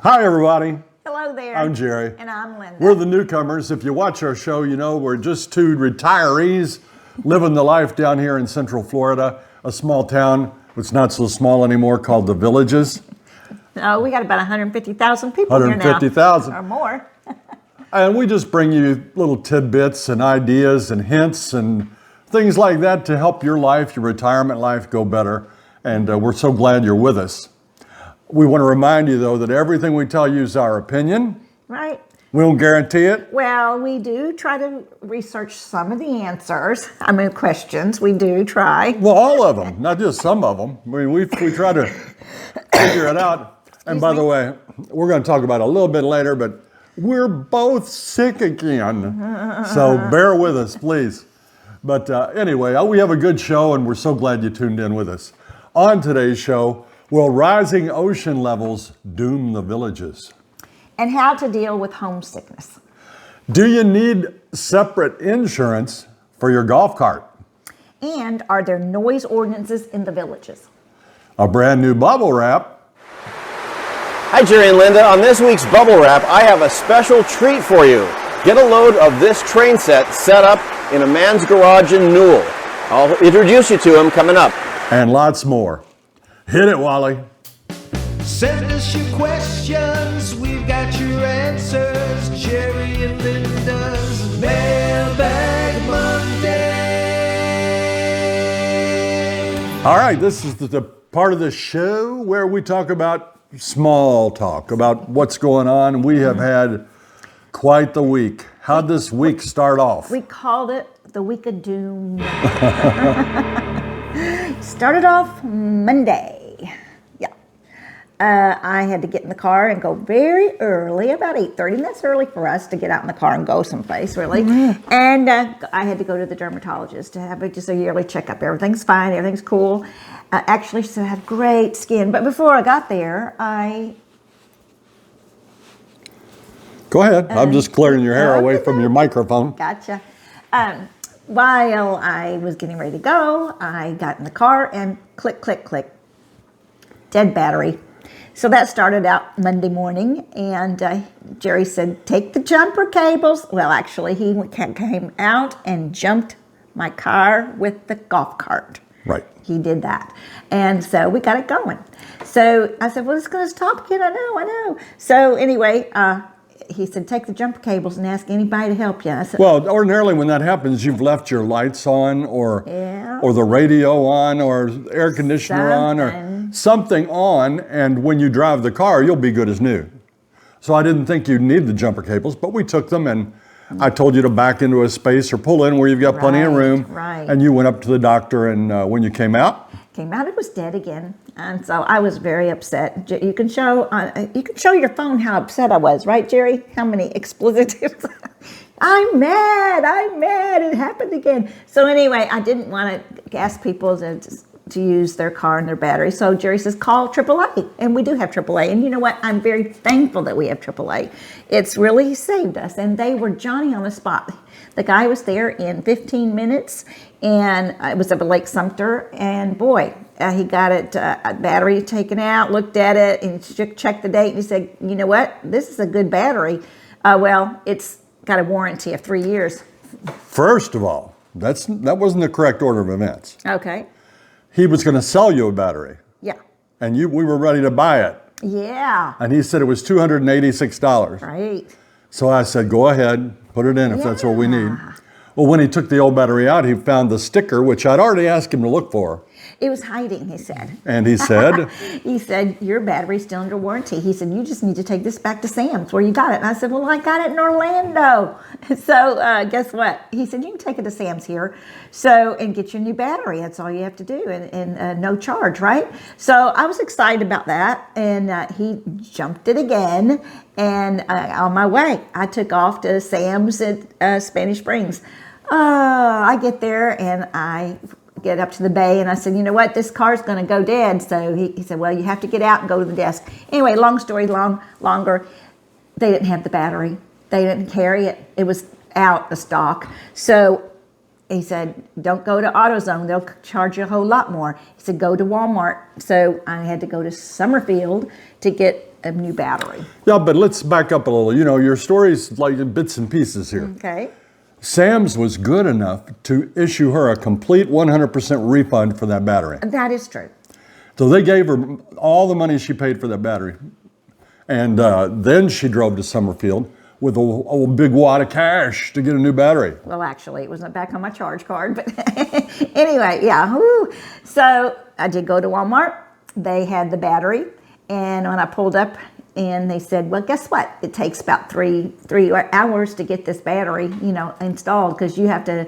Hi, everybody. Hello there. I'm Jerry. And I'm Linda. We're the Newcomers. If you watch our show, you know we're just two retirees living the life down here in Central Florida, a small town that's not so small anymore called the Villages. No, we got about 150,000 people here now. 150,000. Or more. And we just bring you little tidbits and ideas and hints and things like that to help your life, your retirement life, go better. And we're so glad you're with us. We want to remind you, though, that everything we tell you is our opinion. Right. We don't guarantee it. Well, we do try to research some of the answers. Questions. We do try. Well, all of them, not just some of them. We try to figure it out. And by the way, we're going to talk about it a little bit later, but we're both sick again. So bear with us, please. But anyway, we have a good show, and we're so glad you tuned in with us. On today's show, will rising ocean levels doom the villages? And how to deal with homesickness. Do you need separate insurance for your golf cart? And are there noise ordinances in the villages? A brand new bubble wrap. Hi, Jerry and Linda. On this week's Bubble Wrap, I have a special treat for you. Get a load of this train set up in a man's garage in Newell. I'll introduce you to him coming up. And lots more. Hit it, Wally. Send us your questions, we've got your answers. Jerry and Linda's Mailbag Monday. All right, this is the part of the show where we talk about small talk, about what's going on. We have had quite the week. How'd this week start off? We called it the week of doom. Started off Monday. I had to get in the car and go very early, about 8:30. And that's early for us to get out in the car and go someplace, really. Mm-hmm. And I had to go to the dermatologist to have just a yearly checkup. Everything's fine. Everything's cool. Actually, she had great skin. But before I got there, Go ahead. I'm just clearing your hair away from your microphone. Gotcha. While I was getting ready to go, I got in the car and click, click, click. Dead battery. So that started out Monday morning, and Jerry said, take the jumper cables. Well, actually, he came out and jumped my car with the golf cart. Right. He did that. And so we got it going. So I said, well, it's going to stop again. I know. So anyway, he said, take the jumper cables and ask anybody to help you. I said, well, ordinarily when that happens, you've left your lights on or the radio on or air conditioner on or something on, and when you drive the car, you'll be good as new. So I didn't think you'd need the jumper cables, but we took them, and I told you to back into a space or pull in where you've got plenty of room. Right. And you went up to the doctor, and when you came out, it was dead again, and so I was very upset. You can show your phone how upset I was, right, Jerry? How many expletives? I'm mad. It happened again. So anyway, I didn't want to ask people to use their car and their battery. So Jerry says, call AAA. And we do have AAA. And you know what? I'm very thankful that we have AAA. It's really saved us. And they were Johnny on the spot. The guy was there in 15 minutes, and it was up at Lake Sumter. And boy, he got it, battery taken out, looked at it, and checked the date. And he said, you know what? This is a good battery. Well, it's got a warranty of 3 years. first of all, that wasn't the correct order of events. Okay. He was going to sell you a battery. Yeah. And we were ready to buy it. Yeah. And he said it was $286. Right. So I said, go ahead, put it in if that's what we need. Well, when he took the old battery out, he found the sticker, which I'd already asked him to look for. It was hiding, he said. And he said? He said, your battery's still under warranty. He said, you just need to take this back to Sam's where you got it. And I said, well, I got it in Orlando. So guess what? He said, you can take it to Sam's here and get your new battery. That's all you have to do, and no charge, right? So I was excited about that, and he jumped it again. And on my way, I took off to Sam's at Spanish Springs. I get there, and I get up to the bay, and I said, you know what, this car's going to go dead. So he said, well, you have to get out and go to the desk. Anyway, long story longer, they didn't have the battery. They didn't carry it. It was out of stock. So he said, don't go to AutoZone. They'll charge you a whole lot more. He said, go to Walmart. So I had to go to Summerfield to get a new battery. Yeah, but let's back up a little. You know, your story's like in bits and pieces here. Okay. Sam's was good enough to issue her a complete 100% refund for that battery. That is true. So they gave her all the money she paid for that battery. And then she drove to Summerfield with a big wad of cash to get a new battery. Well, actually, it wasn't back on my charge card, but anyway, yeah. Woo. So I did go to Walmart. They had the battery, and when I pulled up, and they said, well, guess what? It takes about three hours to get this battery, you know, installed, because you have to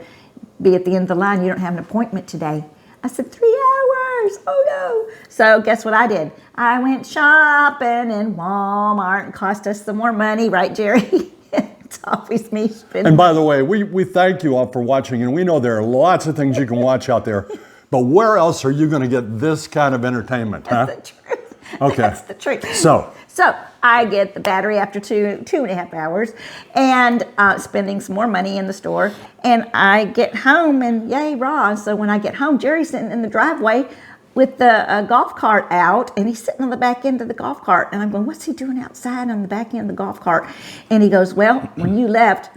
be at the end of the line. You don't have an appointment today. I said, 3 hours? Oh no. So guess what I did? I went shopping in Walmart and cost us some more money, right, Jerry? It's always me spending. And by the way, we thank you all for watching, and we know there are lots of things you can watch out there, but where else are you going to get this kind of entertainment, huh? That's the truth. Okay. That's the truth. So I get the battery after two and a half hours, and spending some more money in the store. And I get home, and yay, raw. So when I get home, Jerry's sitting in the driveway with the golf cart out, and he's sitting on the back end of the golf cart. And I'm going, what's he doing outside on the back end of the golf cart? And he goes, well, when you left,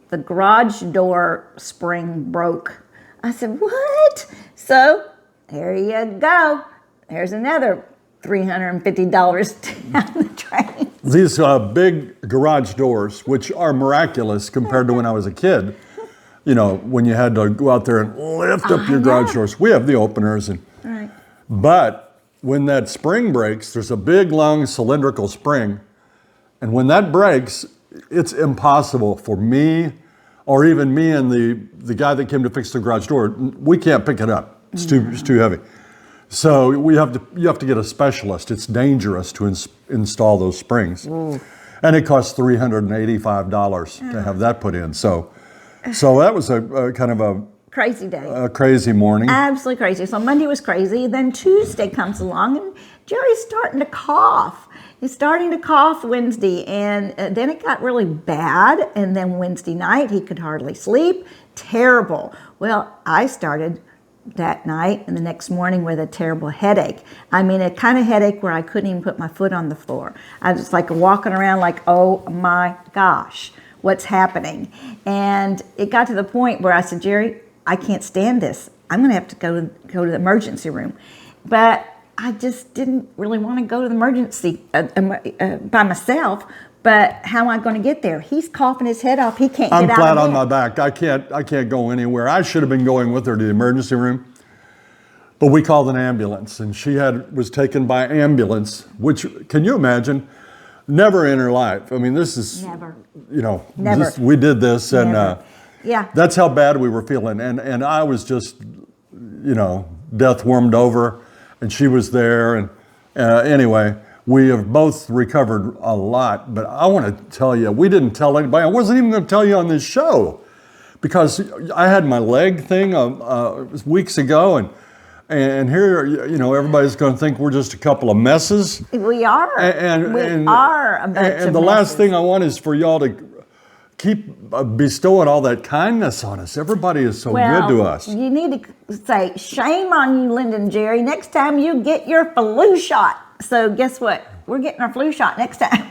the garage door spring broke. I said, what? So here you go. There's another $350 down the drain. these big garage doors, which are miraculous compared to when I was a kid, you know, when you had to go out there and lift up your garage doors. We have the openers, Right. but when that spring breaks, there's a big, long, cylindrical spring, and when that breaks, it's impossible for me, or even me and the guy that came to fix the garage door. We can't pick it up. It's too heavy. So you have to get a specialist. It's dangerous to install those springs, and it costs $385 to have that put in. So that was a kind of a Crazy day. a crazy morning. Absolutely crazy. So Monday was crazy. Then Tuesday comes along, and Jerry's starting to cough. He's starting to cough Wednesday, and then it got really bad. And then Wednesday night, he could hardly sleep. Terrible. Well, I started that night and the next morning with a terrible headache. I mean, a kind of headache where I couldn't even put my foot on the floor. I was like walking around like, oh my gosh, what's happening? And it got to the point where I said, Jerry, I can't stand this. I'm going to have to go to the emergency room. But I just didn't really want to go to the emergency by myself. But how am I going to get there? He's coughing his head off. He can't I'm get out flat of on bed. my back. I can't go anywhere. I should have been going with her to the emergency room, but we called an ambulance, and she was taken by ambulance. Which, can you imagine? Never in her life. I mean, this is Never. You know, Never. we did this, and Never. Yeah. that's how bad we were feeling. And I was just, you know, death warmed over, and she was there, and anyway. We have both recovered a lot, but I want to tell you, we didn't tell anybody. I wasn't even going to tell you on this show because I had my leg thing weeks ago, and here, you know, everybody's going to think we're just a couple of messes. We are. We are a bunch of And the last messes. thing I want is for y'all to keep bestowing all that kindness on us. Everybody is so good to us. You need to say, shame on you, Linda and Jerry. Next time you get your flu shot. So guess what? We're getting our flu shot next time.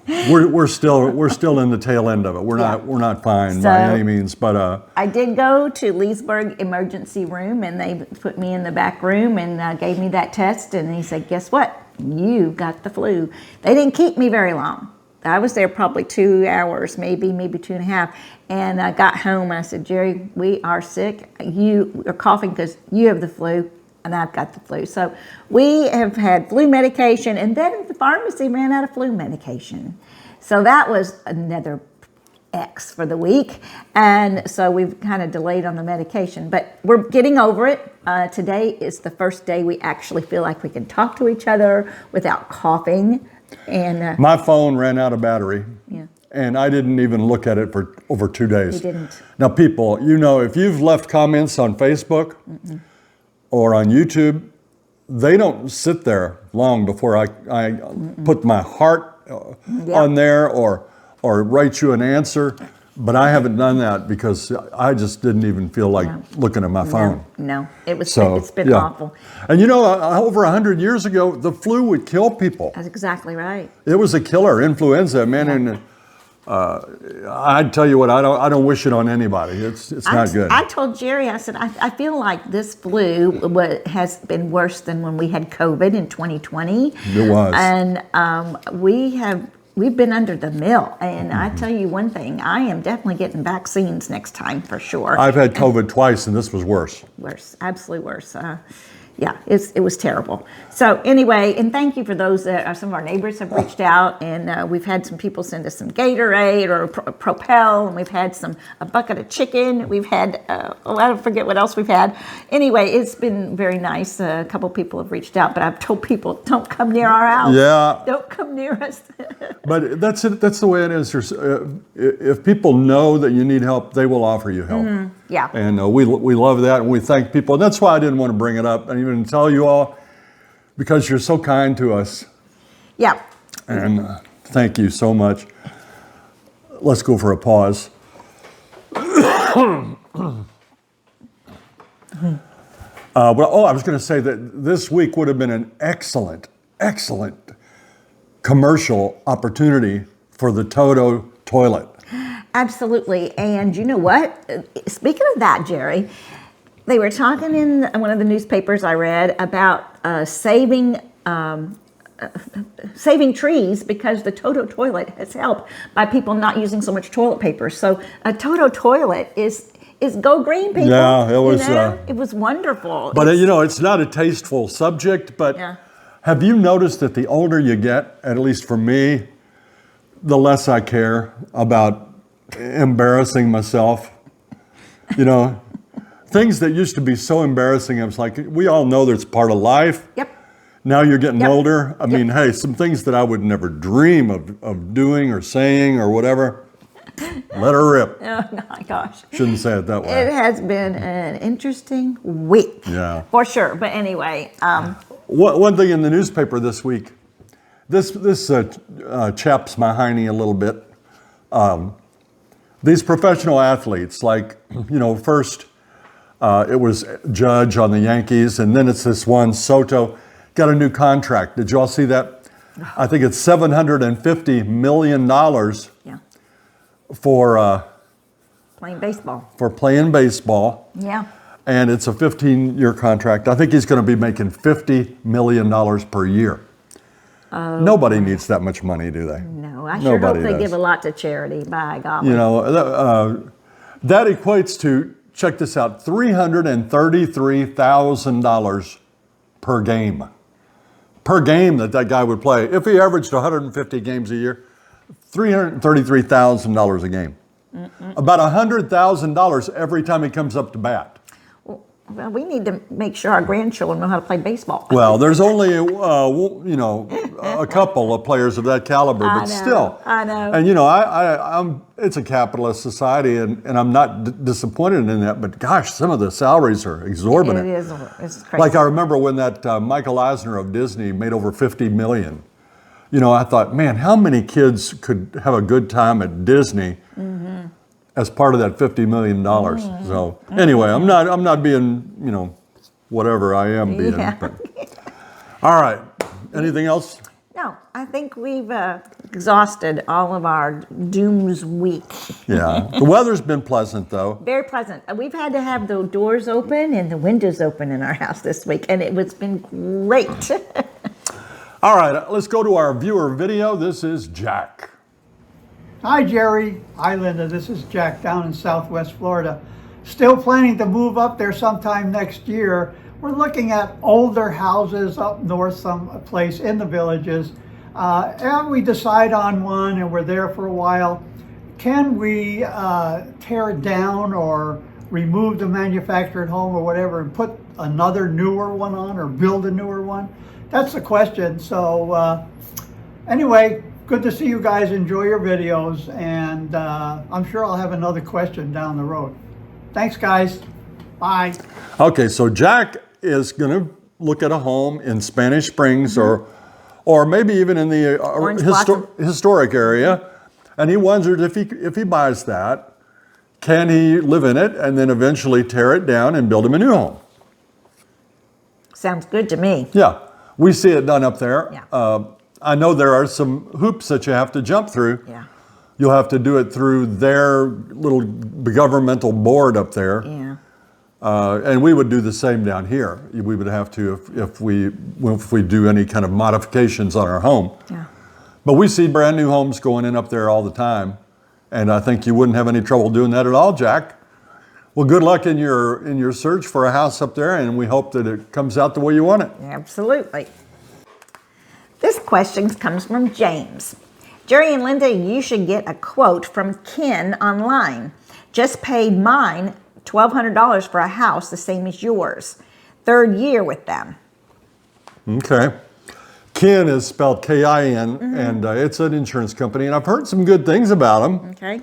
We're still in the tail end of it. We're not fine by any means, but I did go to Leesburg emergency room, and they put me in the back room and gave me that test, and he said, guess what? You got the flu. They didn't keep me very long. I was there probably 2 hours, maybe 2.5. And I got home and I said, Jerry, we are sick. You are coughing because you have the flu and I've got the flu. So we have had flu medication, and then the pharmacy ran out of flu medication. So that was another X for the week. And so we've kind of delayed on the medication, but we're getting over it. Today is the first day we actually feel like we can talk to each other without coughing. And my phone ran out of battery. Yeah. And I didn't even look at it for over 2 days. You didn't. Now, people, you know, if you've left comments on Facebook or on YouTube, they don't sit there long before I put my heart on there or write you an answer. But I haven't done that because I just didn't even feel like looking at my phone. No, it was. So, It's been yeah. awful. And you know, over 100 years ago, the flu would kill people. That's exactly right. It was a killer, influenza, man. And I'd tell you what, I don't wish it on anybody. It's not good. I told Jerry, I said, I feel like this flu has been worse than when we had COVID in 2020. It was. And we've been under the mill. And I tell you one thing, I am definitely getting vaccines next time for sure. I've had COVID twice, and this was worse. Worse, absolutely worse. Yeah, it was terrible. So anyway, and thank you for those that some of our neighbors have reached out, and we've had some people send us some Gatorade or Propel, and we've had a bucket of chicken. We've had I forget what else we've had. Anyway, it's been very nice. A couple people have reached out, but I've told people don't come near our house. Yeah. Don't come near us. But that's it. That's the way it is. If people know that you need help, they will offer you help. Yeah. And we love that, and we thank people. And that's why I didn't want to bring it up and even tell you all, because you're so kind to us. Yeah. And thank you so much. Let's go for a pause. I was going to say that this week would have been an excellent commercial opportunity for the Toto toilet. Absolutely. And you know what? Speaking of that, Jerry, they were talking in one of the newspapers I read about saving trees because the Toto toilet has helped by people not using so much toilet paper. So a Toto toilet is go green, people. Yeah, it was. It was wonderful. But it's not a tasteful subject. But have you noticed that the older you get, at least for me, the less I care about embarrassing myself? Things that used to be so embarrassing. I was like, we all know that's part of life. Yep. Now you're getting older. I mean, hey, some things that I would never dream of doing or saying or whatever. Let her rip. Oh my gosh. Shouldn't say it that way. It has been an interesting week. Yeah. For sure. But anyway. One thing in the newspaper this week, this chaps my hiney a little bit. These professional athletes, like, first it was Judge on the Yankees, and then it's this one, Soto, got a new contract. Did you all see that? I think it's $750 million for Playing baseball. For playing baseball. Yeah. And it's a 15-year contract. I think he's going to be making $50 million per year. Nobody needs that much money, do they? No, I sure hope they give a lot to charity, by golly. That equates to, check this out, $333,000 per game. Per game that guy would play. If he averaged 150 games a year, $333,000 a game. About $100,000 every time he comes up to bat. Well, we need to make sure our grandchildren know how to play baseball. Well, there's only a couple of players of that caliber, but still. I know. And it's a capitalist society, and I'm not disappointed in that. But gosh, some of the salaries are exorbitant. It is. It's crazy. Like I remember when that Michael Eisner of Disney made over $50 million. I thought, man, how many kids could have a good time at Disney as part of that $50 million? So anyway, I'm not being, whatever I am being. Yeah. But. All right. Anything else? No, I think we've exhausted all of our dooms week. Yeah. The weather's been pleasant, though. Very pleasant. We've had to have the doors open and the windows open in our house this week, and it's been great. All right, let's go to our viewer video. This is Jack. Hi, Jerry. Hi, Linda. This is Jack down in Southwest Florida. Still planning to move up there sometime next year. We're looking at older houses up north, some place in the villages. And we decide on one and we're there for a while. Can we tear it down or remove the manufactured home or whatever and put another newer one on or build a newer one? That's the question. So anyway, good to see you guys enjoy your videos, and I'm sure I'll have another question down the road. Thanks, guys. Bye. Okay, so Jack is going to look at a home in Spanish Springs or maybe even in the historic area. And he wonders if he buys that, can he live in it and then eventually tear it down and build him a new home? Sounds good to me. Yeah, we see it done up there. Yeah. I know there are some hoops that you have to jump through. Yeah. You'll have to do it through their little governmental board up there. Yeah. And we would do the same down here. We would have to if we do any kind of modifications on our home. Yeah. But we see brand new homes going in up there all the time. And I think you wouldn't have any trouble doing that at all, Jack. Well, good luck in your search for a house up there, and we hope that it comes out the way you want it. Absolutely. This question comes from James. Jerry and Linda, you should get a quote from Ken online. Just paid mine $1,200 for a house the same as yours. 3rd year with them. Okay. Ken is spelled K-I-N, and it's an insurance company, and I've heard some good things about them. Okay.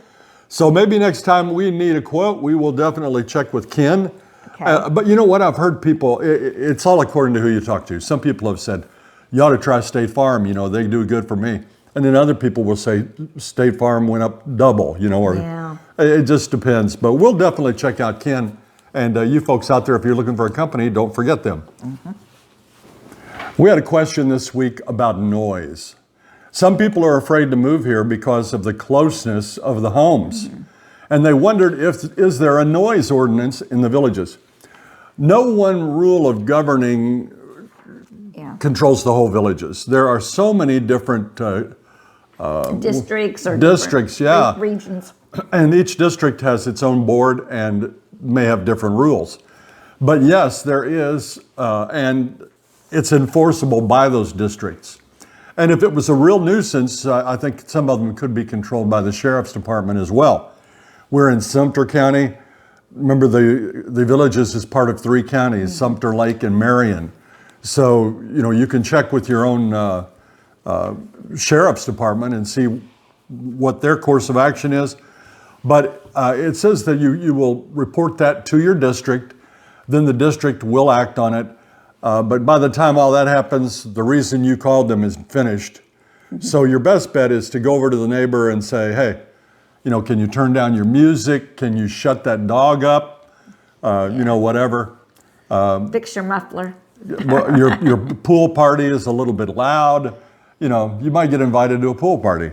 So maybe next time we need a quote, we will definitely check with Ken. Okay. But you know what? I've heard people, it's all according to who you talk to. Some people have said, you ought to try State Farm, they do good for me. And then other people will say State Farm went up double, or Yeah. it just depends. But we'll definitely check out Ken. And you folks out there, if you're looking for a company, don't forget them. We had a question this week about noise. Some people are afraid to move here because of the closeness of the homes. And they wondered is there a noise ordinance in the villages? No one rule of governing Yeah. controls the whole villages. There are so many different Districts or districts, different yeah. regions. And each district has its own board and may have different rules. But yes, there is, and it's enforceable by those districts. And if it was a real nuisance, I think some of them could be controlled by the sheriff's department as well. We're in Sumter County. Remember, the villages is part of 3 counties, Sumter, Lake, and Marion. So, you can check with your own sheriff's department and see what their course of action is. But it says that you will report that to your district, then the district will act on it. But by the time all that happens, the reason you called them is finished. So your best bet is to go over to the neighbor and say, hey, can you turn down your music? Can you shut that dog up? Whatever. Fix your muffler. Well, your pool party is a little bit loud. You might get invited to a pool party.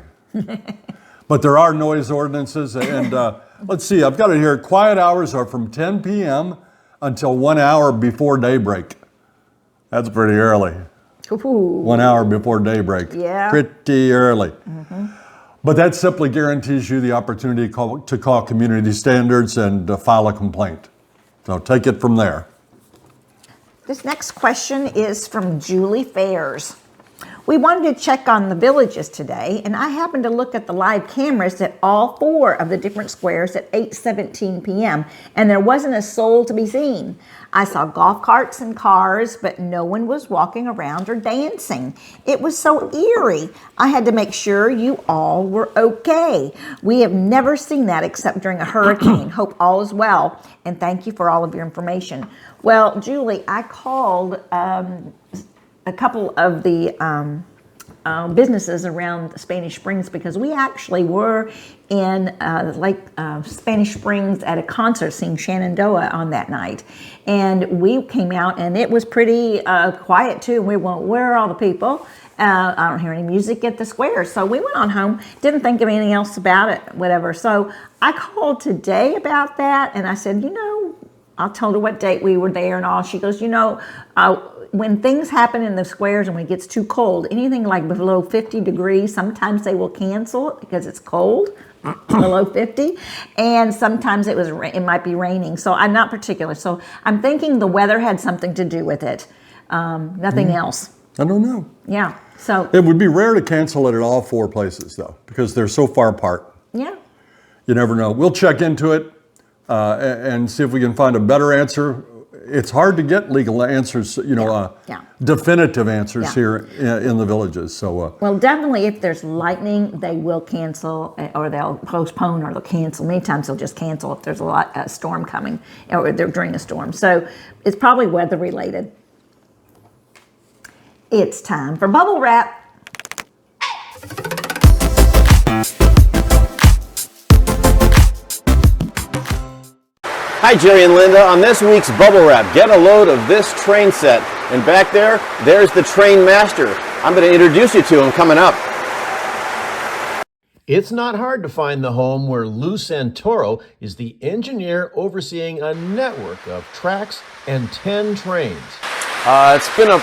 But there are noise ordinances. And let's see, I've got it here. Quiet hours are from 10 p.m. until 1 hour before daybreak. That's pretty early. Ooh. 1 hour before daybreak. Yeah. Pretty early. But that simply guarantees you the opportunity to call community standards and file a complaint. So take it from there. This next question is from Julie Fairs. We wanted to check on the villages today, and I happened to look at the live cameras at all 4 of the different squares at 8:17 p.m., and there wasn't a soul to be seen. I saw golf carts and cars, but no one was walking around or dancing. It was so eerie. I had to make sure you all were okay. We have never seen that except during a hurricane. Hope all is well, and thank you for all of your information. Well, Julie, I called a couple of the businesses around Spanish Springs because we actually were in Spanish Springs at a concert seeing Shenandoah on that night. And we came out and it was pretty quiet too. And we went, where are all the people? I don't hear any music at the square. So we went on home, didn't think of anything else about it, whatever. So I called today about that and I said, I told her what date we were there and all. She goes, when things happen in the squares and when it gets too cold, anything like below 50 degrees, sometimes they will cancel it because it's cold, below 50. And sometimes it might be raining. So I'm not particular. So I'm thinking the weather had something to do with it. Nothing else. I don't know. Yeah. So It would be rare to cancel it at all 4 places, though, because they're so far apart. yeah. You never know. We'll check into it and see if we can find a better answer. It's hard to get legal answers, definitive answers Yeah. here in the villages. So, Well, definitely if there's lightning, they will cancel or they'll postpone or they'll cancel. Many times they'll just cancel if there's a storm coming or they're during a storm. So it's probably weather related. It's time for bubble wrap. Hi, Jerry and Linda. On this week's Bubble Wrap, get a load of this train set. And back there, there's the train master. I'm going to introduce you to him coming up. It's not hard to find the home where Lou Santoro is the engineer overseeing a network of tracks and 10 trains. It's been a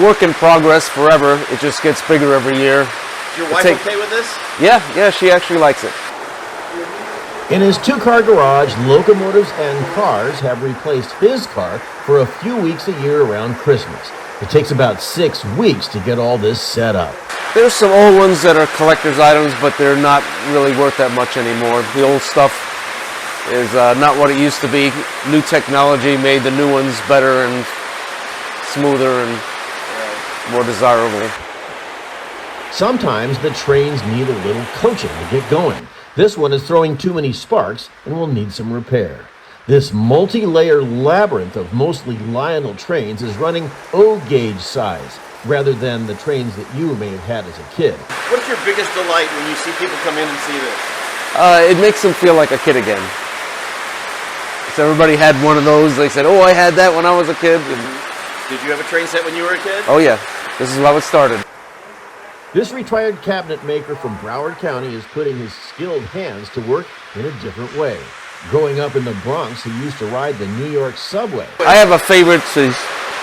work in progress forever. It just gets bigger every year. Is your wife okay with this? Yeah, she actually likes it. In his two-car garage, locomotives and cars have replaced his car for a few weeks a year around Christmas. It takes about 6 weeks to get all this set up. There's some old ones that are collector's items, but they're not really worth that much anymore. The old stuff is not what it used to be. New technology made the new ones better and smoother and more desirable. Sometimes the trains need a little coaching to get going. This one is throwing too many sparks and will need some repair. This multi-layer labyrinth of mostly Lionel trains is running O-gauge size, rather than the trains that you may have had as a kid. What's your biggest delight when you see people come in and see this? It makes them feel like a kid again. So everybody had one of those. They said, "Oh, I had that when I was a kid." Did you have a train set when you were a kid? Oh yeah, this is how it started. This retired cabinet maker from Broward County is putting his skilled hands to work in a different way. Growing up in the Bronx, he used to ride the New York subway. I have a favorite,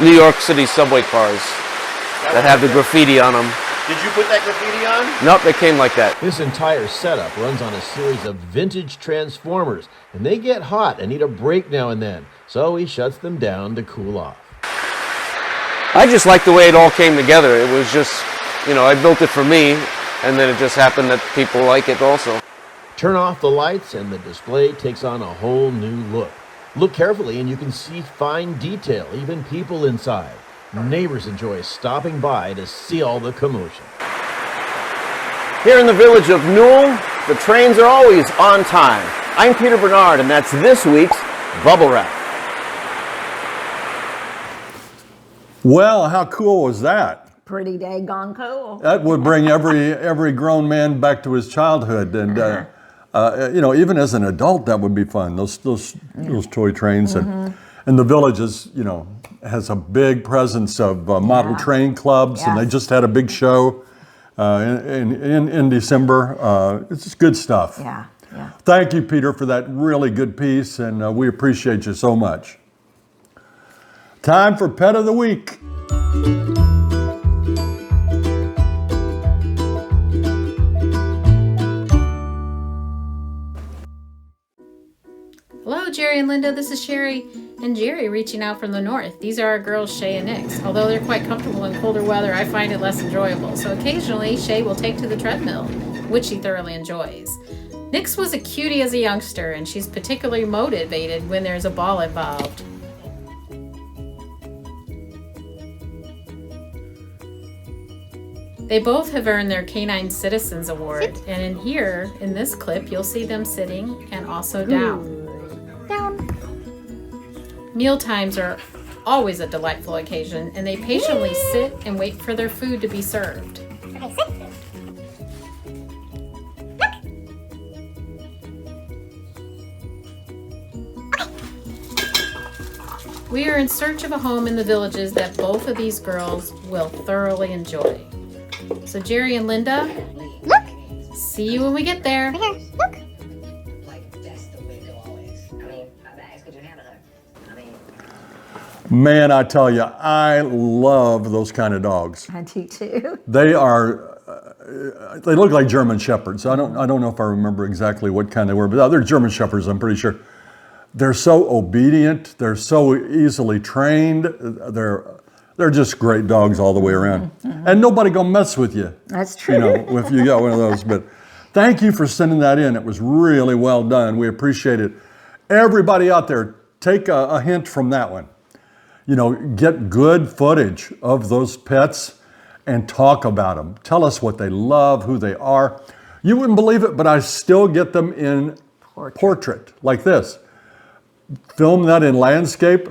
New York City subway cars that have the graffiti on them. Did you put that graffiti on? Nope, they came like that. This entire setup runs on a series of vintage transformers, and they get hot and need a break now and then, so he shuts them down to cool off. I just like the way it all came together. It was just, I built it for me, and then it just happened that people like it also. Turn off the lights and the display takes on a whole new look. Look carefully and you can see fine detail, even people inside. Neighbors enjoy stopping by to see all the commotion. Here in the village of Newell, the trains are always on time. I'm Peter Bernard, and that's this week's Bubble Wrap. Well, how cool was that? Pretty daggone cool. That would bring every grown man back to his childhood, and even as an adult, that would be fun. Those toy trains, and the village is has a big presence of model train clubs, and they just had a big show in December. It's just good stuff. Yeah. Thank you, Peter, for that really good piece, and we appreciate you so much. Time for Pet of the Week. Hello, Jerry and Linda. This is Sherry and Jerry reaching out from the north. These are our girls, Shay and Nix. Although they're quite comfortable in colder weather, I find it less enjoyable. So occasionally, Shay will take to the treadmill, which she thoroughly enjoys. Nix was a cutie as a youngster, and she's particularly motivated when there's a ball involved. They both have earned their Canine Citizens Award, and in this clip, you'll see them sitting and also down. Meal times are always a delightful occasion, and they patiently sit and wait for their food to be served. Okay, sit. We are in search of a home in the villages that both of these girls will thoroughly enjoy. So Jerry and Linda, Look. see you when we get there. Right here. Look. Man, I tell you, I love those kind of dogs. I do too. They are, they look like German Shepherds. I don't know if I remember exactly what kind they were, but they're German Shepherds, I'm pretty sure. They're so obedient. They're so easily trained. They're just great dogs all the way around. And nobody gonna mess with you. That's true. If you got one of those. But thank you for sending that in. It was really well done. We appreciate it. Everybody out there, take a hint from that one. Get good footage of those pets and talk about them. Tell us what they love, who they are. You wouldn't believe it, but I still get them in portrait like this. Film that in landscape,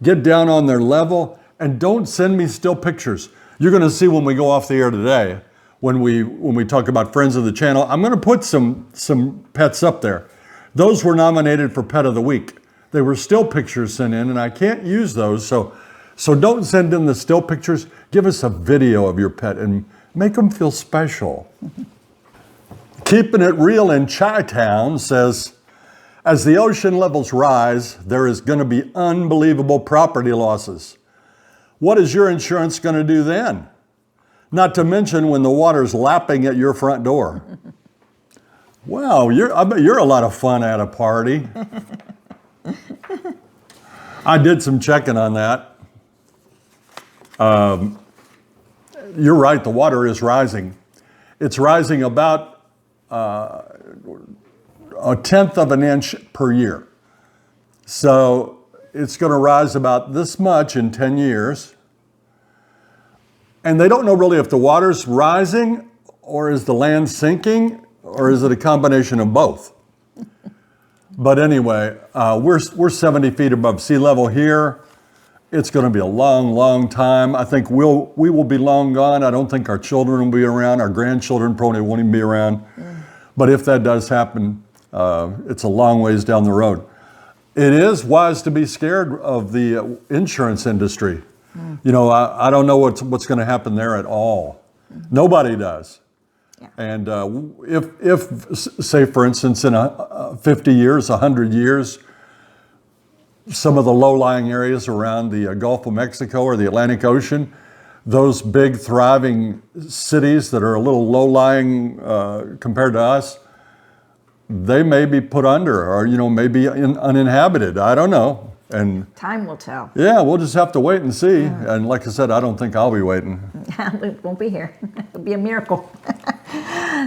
get down on their level, and don't send me still pictures. You're gonna see when we go off the air today, when we talk about friends of the channel, I'm gonna put some pets up there. Those were nominated for Pet of the Week. They were still pictures sent in, and I can't use those. So don't send in the still pictures. Give us a video of your pet and make them feel special. Keeping It Real in Chi-Town says, as the ocean levels rise, there is going to be unbelievable property losses. What is your insurance going to do then? Not to mention when the water's lapping at your front door. Wow, I bet you're a lot of fun at a party. I did some checking on that. You're right, the water is rising. It's rising about a tenth of an inch per year. So it's going to rise about this much in 10 years. And they don't know really if the water's rising or is the land sinking or is it a combination of both. But anyway, we're 70 feet above sea level here. It's going to be a long, long time. I think we will be long gone. I don't think our children will be around. Our grandchildren probably won't even be around. But if that does happen, it's a long ways down the road. It is wise to be scared of the insurance industry. You know, I don't know what's going to happen there at all. Nobody does. Yeah. And if, say, for instance, in 50 years, 100 years, some of the low-lying areas around the Gulf of Mexico or the Atlantic Ocean, those big thriving cities that are a little low-lying compared to us, they may be put under or, you know, maybe uninhabited. I don't know. And Time will tell. yeah, we'll just have to wait and see. And like I said, I don't think I'll be waiting. We won't be here. It'll be a miracle.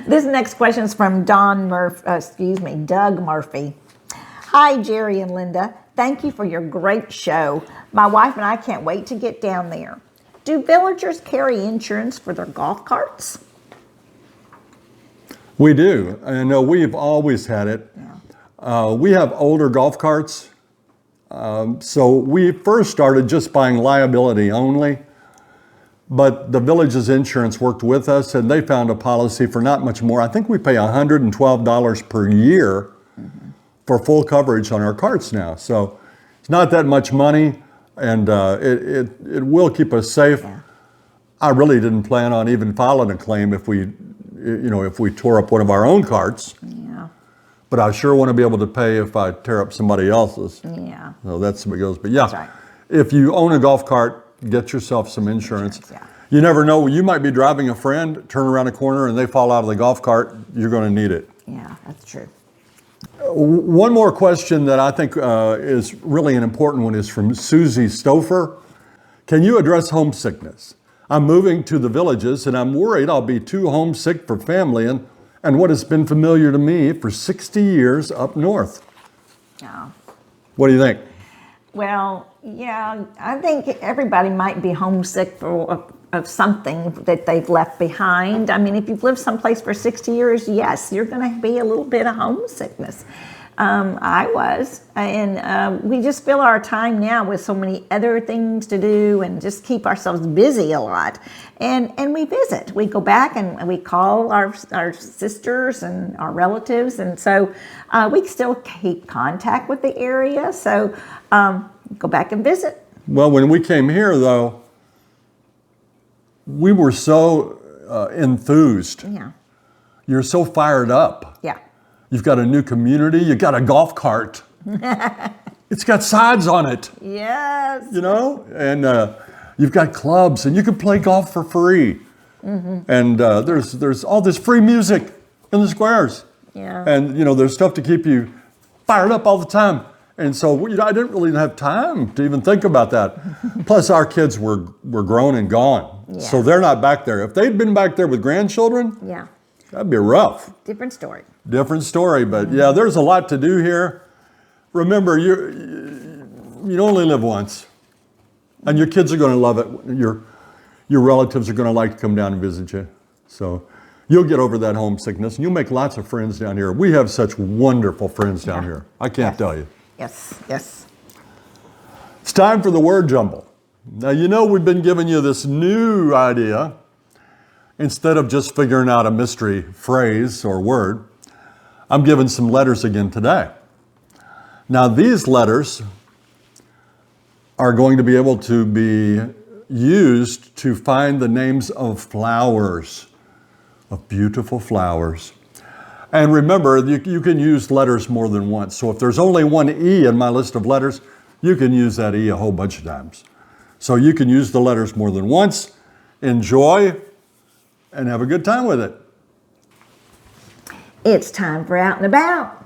This next question is from Doug Murphy. Hi, Jerry and Linda. Thank you for your great show. My wife and I can't wait to get down there. Do villagers carry insurance for their golf carts? We do. I know we've always had it. Yeah. We have older golf carts. So we first started just buying liability only, but the village's insurance worked with us and they found a policy for not much more. I think we pay $112 per year for full coverage on our carts now. So it's not that much money and it will keep us safe. Yeah. I really didn't plan on even filing a claim if we tore up one of our own carts. Yeah. But I sure want to be able to pay if I tear up somebody else's. Yeah. So that's what it goes. But yeah, That's right. If you own a golf cart, get yourself some insurance. Yeah. You never know. You might be driving a friend, turn around a corner, and they fall out of the golf cart. You're going to need it. Yeah, that's true. One more question that I think is really an important one is from Susie Stouffer. Can you address homesickness? I'm moving to the villages, and I'm worried I'll be too homesick for family and what has been familiar to me for 60 years up north. Yeah. What do you think? Well, yeah, I think everybody might be homesick of something that they've left behind. I mean, if you've lived someplace for 60 years, yes, you're going to be a little bit of homesickness. I was, and we just fill our time now with so many other things to do and just keep ourselves busy a lot. And we visit. We go back and we call our sisters and our relatives, and so we still keep contact with the area. So go back and visit. Well, when we came here, though, we were so enthused. Yeah. You're so fired up. Yeah. You've got a new community. You got a golf cart. It's got sides on it. Yes. You know, and you've got clubs, and you can play golf for free. And there's all this free music in the squares. Yeah. And you know, there's stuff to keep you fired up all the time. And so I didn't really have time to even think about that. Plus, our kids were grown and gone, Yeah. so they're not back there. If they'd been back there with grandchildren, Yeah. that'd be rough. Different story. Different story, but yeah, there's a lot to do here. Remember, you only live once, and your kids are going to love it. Your relatives are going to like to come down and visit you. So you'll get over that homesickness, and you'll make lots of friends down here. We have such wonderful friends down here. I can't tell you. Yes, yes. It's time for the word jumble. Now, you know we've been giving you this new idea. Instead of just figuring out a mystery phrase or word, I'm giving some letters again today. Now these letters are going to be able to be used to find the names of flowers, of beautiful flowers. And remember, you can use letters more than once. So if there's only one E in my list of letters, you can use that E a whole bunch of times. So you can use the letters more than once, enjoy, and have a good time with it. It's time for Out and About.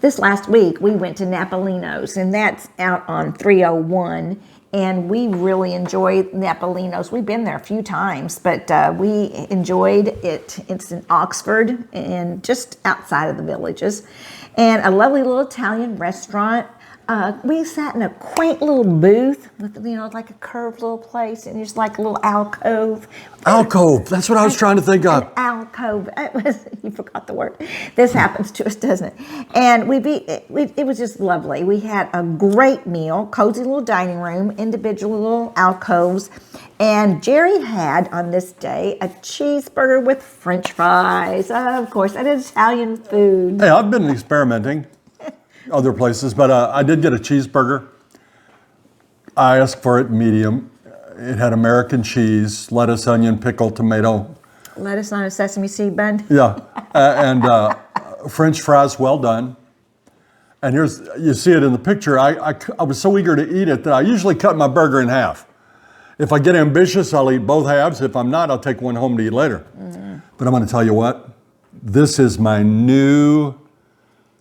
This last week, we went to Napolino's, and that's out on 301, and we really enjoyed Napolino's. We've been there a few times, but we enjoyed it. It's in Oxford and just outside of the Villages, and a lovely little Italian restaurant. We sat in a quaint little booth with, like a curved little place, and just like a little alcove. Alcove, that's what I was trying to think of. An alcove. You forgot the word. This happens to us, doesn't it? And it was just lovely. We had a great meal, cozy little dining room, individual little alcoves. And Jerry had on this day a cheeseburger with French fries, of course, and Italian food. Hey, I've been experimenting other places, but I did get a cheeseburger. I asked for it medium. It had American cheese, lettuce, onion, pickle, tomato. Lettuce on a sesame seed bun. Yeah, and French fries, well done. And you see it in the picture. I was so eager to eat it that I usually cut my burger in half. If I get ambitious, I'll eat both halves. If I'm not, I'll take one home to eat later. Mm-hmm. But I'm going to tell you what, this is my new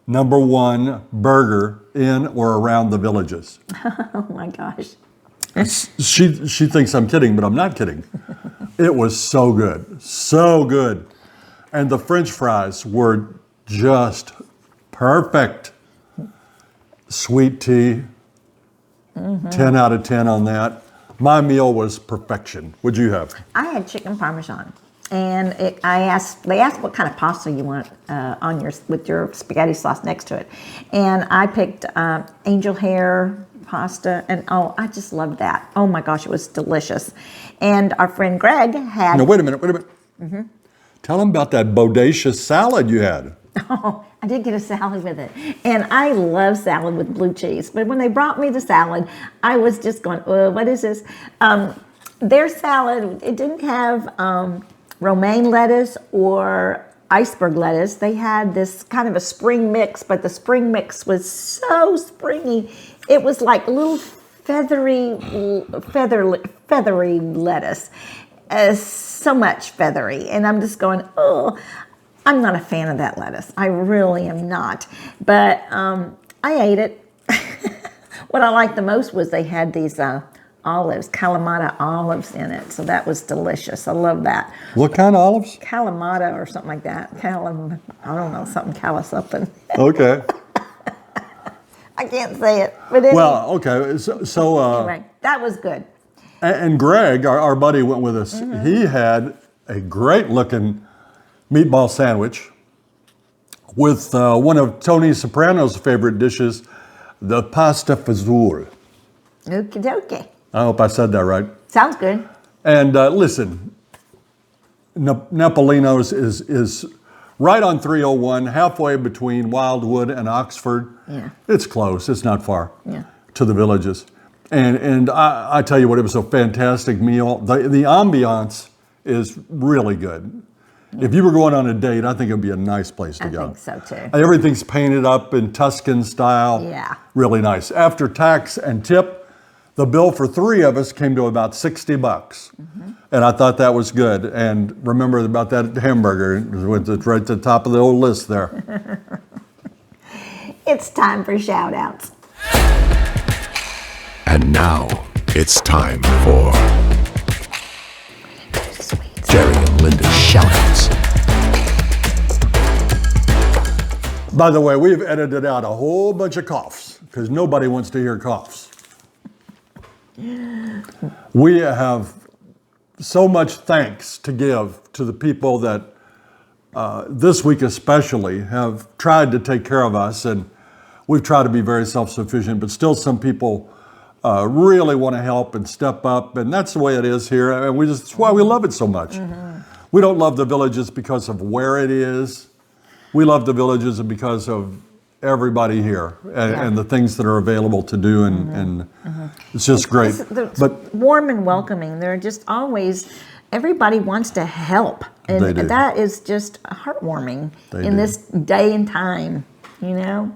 #1 burger in or around the Villages. Oh my gosh. She thinks I'm kidding, but I'm not kidding. It was so good, so good. And the French fries were just perfect. Sweet tea, 10 out of 10 on that. My meal was perfection. What'd you have? I had chicken parmesan. And they asked what kind of pasta you want with your spaghetti sauce next to it, and I picked angel hair pasta, and I just loved that. Oh my gosh, it was delicious. And our friend Greg had. No, wait a minute. Mm-hmm. Tell him about that bodacious salad you had. Oh, I did get a salad with it, and I love salad with blue cheese. But when they brought me the salad, I was just going, what is this? Their salad, it didn't have romaine lettuce or iceberg lettuce. They had this kind of a spring mix, but the spring mix was so springy. It was like little feathery lettuce. So much feathery. And I'm just going, I'm not a fan of that lettuce. I really am not. But I ate it. What I liked the most was they had these olives, Kalamata olives in it. So that was delicious. I love that. What kind of olives? Kalamata or something like that. I don't know, something. Okay. I can't say it. But anyway. Well, okay. So Anyway, that was good. And Greg, our buddy, went with us. Mm-hmm. He had a great looking meatball sandwich with one of Tony Soprano's favorite dishes, the pasta fazool. Okie dokie. I hope I said that right. Sounds good. And listen, Napolino's is right on 301, halfway between Wildwood and Oxford. Yeah. It's close. It's not far. Yeah. To the Villages. And I tell you what, it was a fantastic meal. The ambiance is really good. Yeah. If you were going on a date, I think it would be a nice place to go. I think so too. Everything's painted up in Tuscan style. Yeah. Really nice. After tax and tip, the bill for 3 of us came to about $60. Mm-hmm. And I thought that was good. And remember about that hamburger, it's right at the top of the old list there. It's time for shout-outs. And now it's time for Jerry and Linda's shout-outs. By the way, we've edited out a whole bunch of coughs because nobody wants to hear coughs. We have so much thanks to give to the people that this week especially have tried to take care of us, and we've tried to be very self-sufficient, but still some people really want to help and step up, and that's the way it is here. And that's why we love it so much. We don't love the villages because of where it is. We love the villages because of everybody here and the things that are available to do, and it's just great. But warm and welcoming. They're just always, everybody wants to help, and They do. that is just heartwarming They in do. this day and time, you know.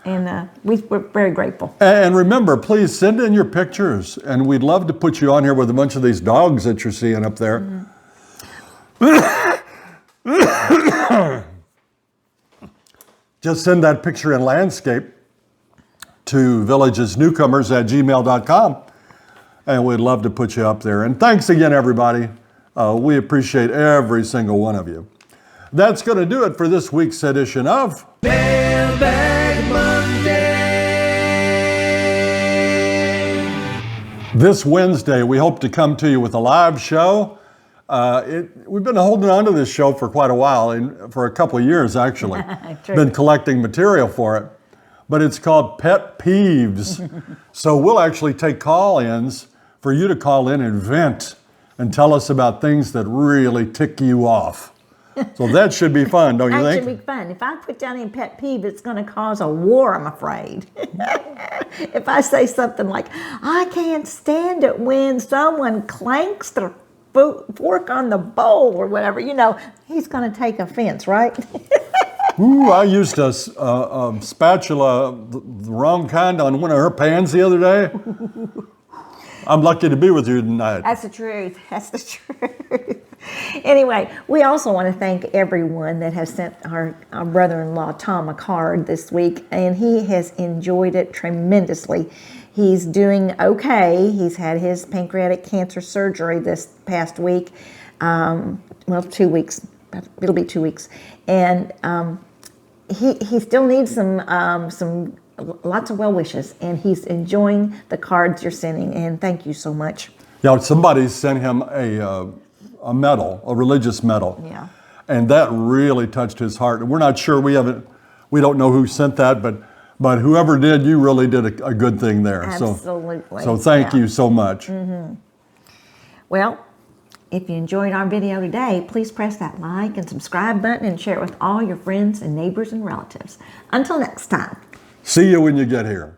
And we're very grateful. And remember, please send in your pictures, and we'd love to put you on here with a bunch of these dogs that you're seeing up there. Just send that picture in landscape to villagesnewcomers@gmail.com, and we'd love to put you up there. And thanks again, everybody. We appreciate every single one of you. That's going to do it for this week's edition of Mailbag Monday. This Wednesday. We hope to come to you with a live show. We've been holding on to this show for quite a while, for a couple of years actually. True. Been collecting material for it. But it's called Pet Peeves. So we'll actually take call-ins for you to call in and vent and tell us about things that really tick you off. So that should be fun, don't you That think? should be fun. If I put down a pet peeve, it's going to cause a war, I'm afraid. If I say something like, I can't stand it when someone clanks their fork on the bowl or whatever, you know, he's going to take offense, right? Ooh, I used a spatula, the wrong kind, on one of her pans the other day. I'm lucky to be with you tonight. That's the truth. That's the truth. Anyway, we also want to thank everyone that has sent our brother-in-law Tom a card this week, and he has enjoyed it tremendously. He's doing okay. He's had his pancreatic cancer surgery this past week. 2 weeks. It'll be 2 weeks, and he still needs some lots of well wishes, and he's enjoying the cards you're sending. And thank you so much. Yeah, somebody sent him a medal, a religious medal. Yeah. And that really touched his heart. And we're not sure, we don't know who sent that, but whoever did, you really did a good thing there. Absolutely. So thank you so much. Well, if you enjoyed our video today, please press that like and subscribe button and share it with all your friends and neighbors and relatives. Until next time. See you when you get here.